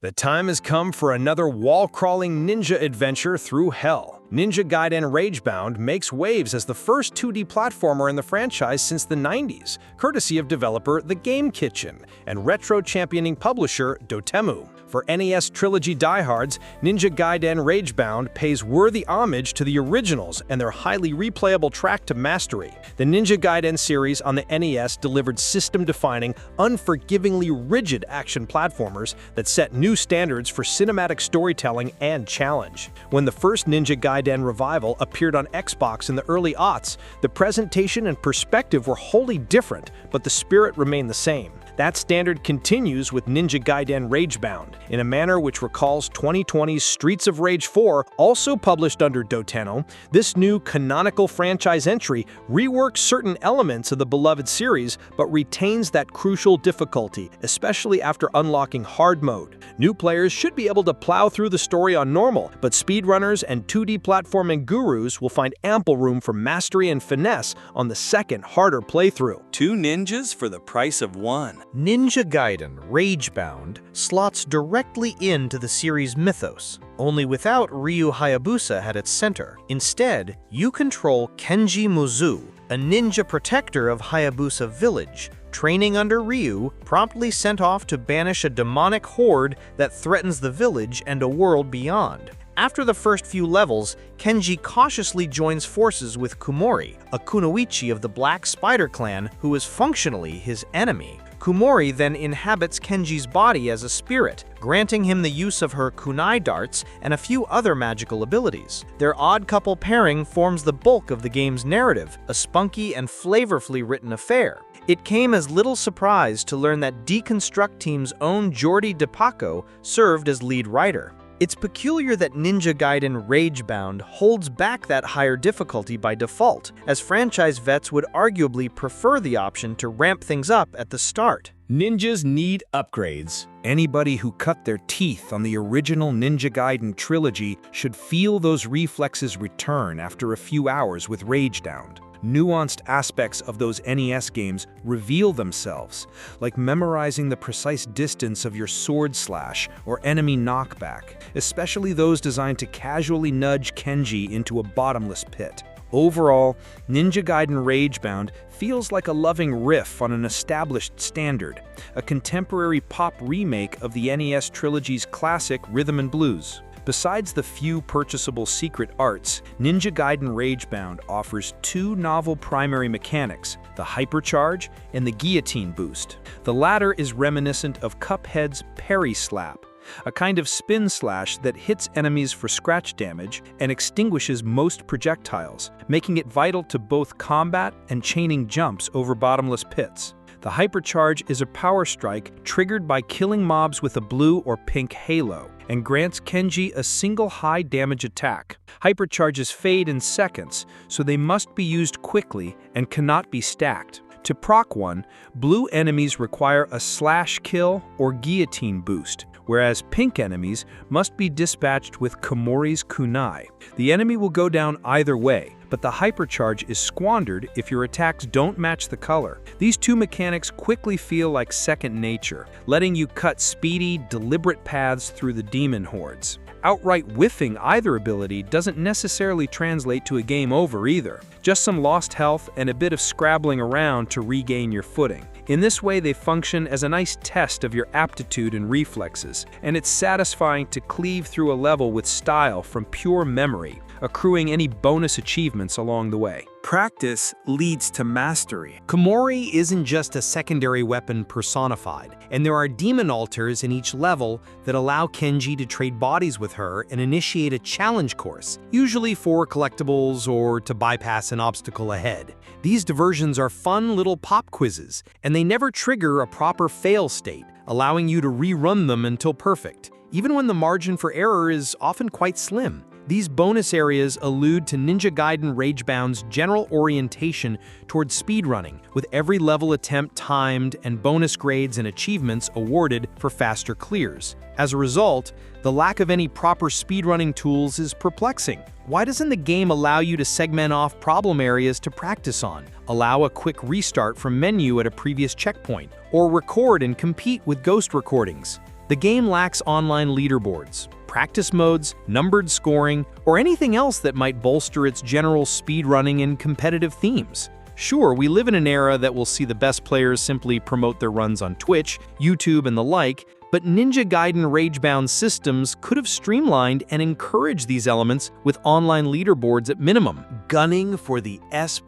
The time has come for another wall-crawling ninja adventure through hell. Ninja Gaiden Ragebound makes waves as the first 2D platformer in the franchise since the 90s, courtesy of developer The Game Kitchen and retro-championing publisher Dotemu. For NES Trilogy diehards, Ninja Gaiden Ragebound pays worthy homage to the originals and their highly replayable track to mastery. The Ninja Gaiden series on the NES delivered system-defining, unforgivingly rigid action platformers that set new standards for cinematic storytelling and challenge. When the first Ninja Gaiden revival appeared on Xbox in the early aughts, the presentation and perspective were wholly different, but the spirit remained the same. That standard continues with Ninja Gaiden Ragebound, in a manner which recalls 2020's Streets of Rage 4, also published under Dotemu. This new canonical franchise entry reworks certain elements of the beloved series, but retains that crucial difficulty, especially after unlocking hard mode. New players should be able to plow through the story on normal, but speedrunners and 2D platforming gurus will find ample room for mastery and finesse on the second, harder playthrough. Two ninjas for the price of one. Ninja Gaiden Ragebound slots directly into the series' mythos, only without Ryu Hayabusa at its center. Instead, you control Kenji Mozu, a ninja protector of Hayabusa Village, training under Ryu, promptly sent off to banish a demonic horde that threatens the village and a world beyond. After the first few levels, Kenji cautiously joins forces with Kumori, a kunoichi of the Black Spider Clan who is functionally his enemy. Kumori then inhabits Kenji's body as a spirit, granting him the use of her kunai darts and a few other magical abilities. Their odd couple pairing forms the bulk of the game's narrative, a spunky and flavorfully written affair. It came as little surprise to learn that Deconstruct Team's own Jordi DePaco served as lead writer. It's peculiar that Ninja Gaiden Ragebound holds back that higher difficulty by default, as franchise vets would arguably prefer the option to ramp things up at the start. Ninjas need upgrades. Anybody who cut their teeth on the original Ninja Gaiden trilogy should feel those reflexes return after a few hours with Ragebound. Nuanced aspects of those NES games reveal themselves, like memorizing the precise distance of your sword slash or enemy knockback, especially those designed to casually nudge Kenji into a bottomless pit. Overall, Ninja Gaiden Ragebound feels like a loving riff on an established standard, a contemporary pop remake of the NES Trilogy's classic rhythm and blues. Besides the few purchasable secret arts, Ninja Gaiden Ragebound offers two novel primary mechanics, the hypercharge and the guillotine boost. The latter is reminiscent of Cuphead's parry slap, a kind of spin slash that hits enemies for scratch damage and extinguishes most projectiles, making it vital to both combat and chaining jumps over bottomless pits. The hypercharge is a power strike triggered by killing mobs with a blue or pink halo, and grants Kenji a single high damage attack. Hypercharges fade in seconds, so they must be used quickly and cannot be stacked. To proc one, blue enemies require a slash kill or guillotine boost, whereas pink enemies must be dispatched with Kumori's kunai. The enemy will go down either way, but the hypercharge is squandered if your attacks don't match the color. These two mechanics quickly feel like second nature, letting you cut speedy, deliberate paths through the demon hordes. Outright whiffing either ability doesn't necessarily translate to a game over either, just some lost health and a bit of scrabbling around to regain your footing. In this way, they function as a nice test of your aptitude and reflexes, and it's satisfying to cleave through a level with style from pure memory, accruing any bonus achievements along the way. Practice leads to mastery. Kumori isn't just a secondary weapon personified, and there are demon altars in each level that allow Kenji to trade bodies with her and initiate a challenge course, usually for collectibles or to bypass an obstacle ahead. These diversions are fun little pop quizzes, and they never trigger a proper fail state, allowing you to rerun them until perfect, even when the margin for error is often quite slim. These bonus areas allude to Ninja Gaiden Ragebound's general orientation towards speedrunning, with every level attempt timed and bonus grades and achievements awarded for faster clears. As a result, the lack of any proper speedrunning tools is perplexing. Why doesn't the game allow you to segment off problem areas to practice on, allow a quick restart from menu at a previous checkpoint, or record and compete with ghost recordings? The game lacks online leaderboards, practice modes, numbered scoring, or anything else that might bolster its general speedrunning and competitive themes. Sure, we live in an era that will see the best players simply promote their runs on Twitch, YouTube, and the like, but Ninja Gaiden Ragebound systems could have streamlined and encouraged these elements with online leaderboards at minimum. Gunning for the S++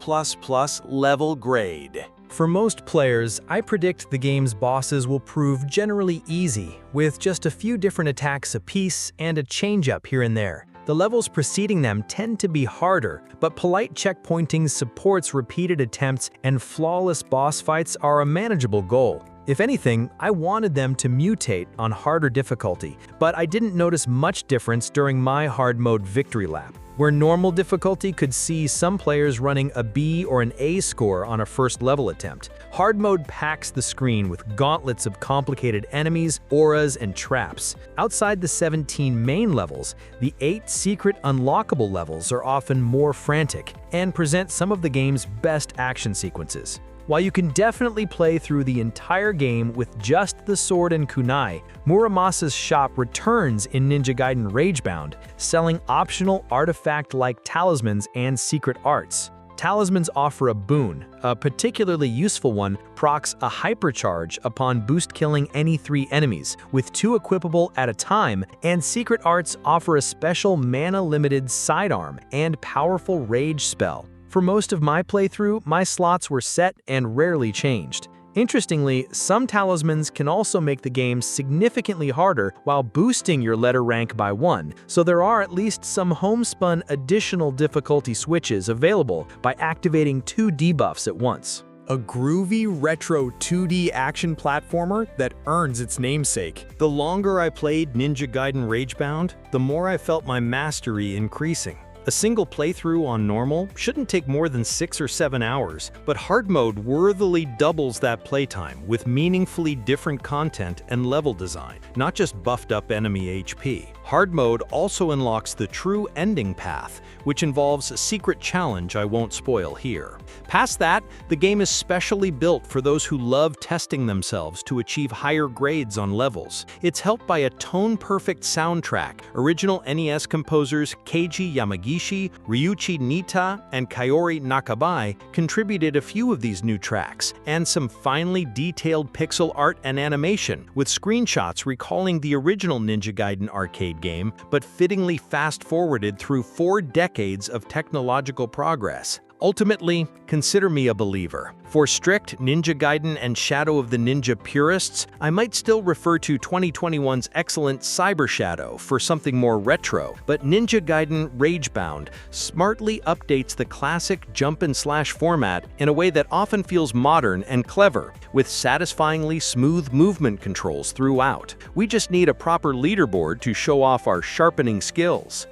level grade. For most players, I predict the game's bosses will prove generally easy, with just a few different attacks apiece and a change-up here and there. The levels preceding them tend to be harder, but polite checkpointing supports repeated attempts and flawless boss fights are a manageable goal. If anything, I wanted them to mutate on harder difficulty, but I didn't notice much difference during my hard mode victory lap, where normal difficulty could see some players running a B or an A score on a first level attempt. Hard mode packs the screen with gauntlets of complicated enemies, auras, and traps. Outside the 17 main levels, the 8 secret unlockable levels are often more frantic and present some of the game's best action sequences. While you can definitely play through the entire game with just the sword and kunai, Muramasa's shop returns in Ninja Gaiden Ragebound, selling optional artifact-like talismans and secret arts. Talismans offer a boon. A particularly useful one procs a hypercharge upon boost killing any 3 enemies, with 2 equipable at a time, and secret arts offer a special mana-limited sidearm and powerful rage spell. For most of my playthrough, my slots were set and rarely changed. Interestingly, some talismans can also make the game significantly harder while boosting your letter rank by 1, so there are at least some homespun additional difficulty switches available by activating 2 debuffs at once. A groovy retro 2D action platformer that earns its namesake. The longer I played Ninja Gaiden Ragebound, the more I felt my mastery increasing. A single playthrough on normal shouldn't take more than 6 or 7 hours, but hard mode worthily doubles that playtime with meaningfully different content and level design, not just buffed up enemy HP. Hard mode also unlocks the true ending path, which involves a secret challenge I won't spoil here. Past that, the game is specially built for those who love testing themselves to achieve higher grades on levels. It's helped by a tone-perfect soundtrack. Original NES composers Keiji Yamagishi, Ryuichi Nitta, and Kaori Nakabai contributed a few of these new tracks, and some finely detailed pixel art and animation, with screenshots recalling the original Ninja Gaiden arcade game, but fittingly fast-forwarded through 4 decades of technological progress. Ultimately, consider me a believer. For strict Ninja Gaiden and Shadow of the Ninja purists, I might still refer to 2021's excellent Cyber Shadow for something more retro, but Ninja Gaiden Ragebound smartly updates the classic jump-and-slash format in a way that often feels modern and clever, with satisfyingly smooth movement controls throughout. We just need a proper leaderboard to show off our sharpening skills.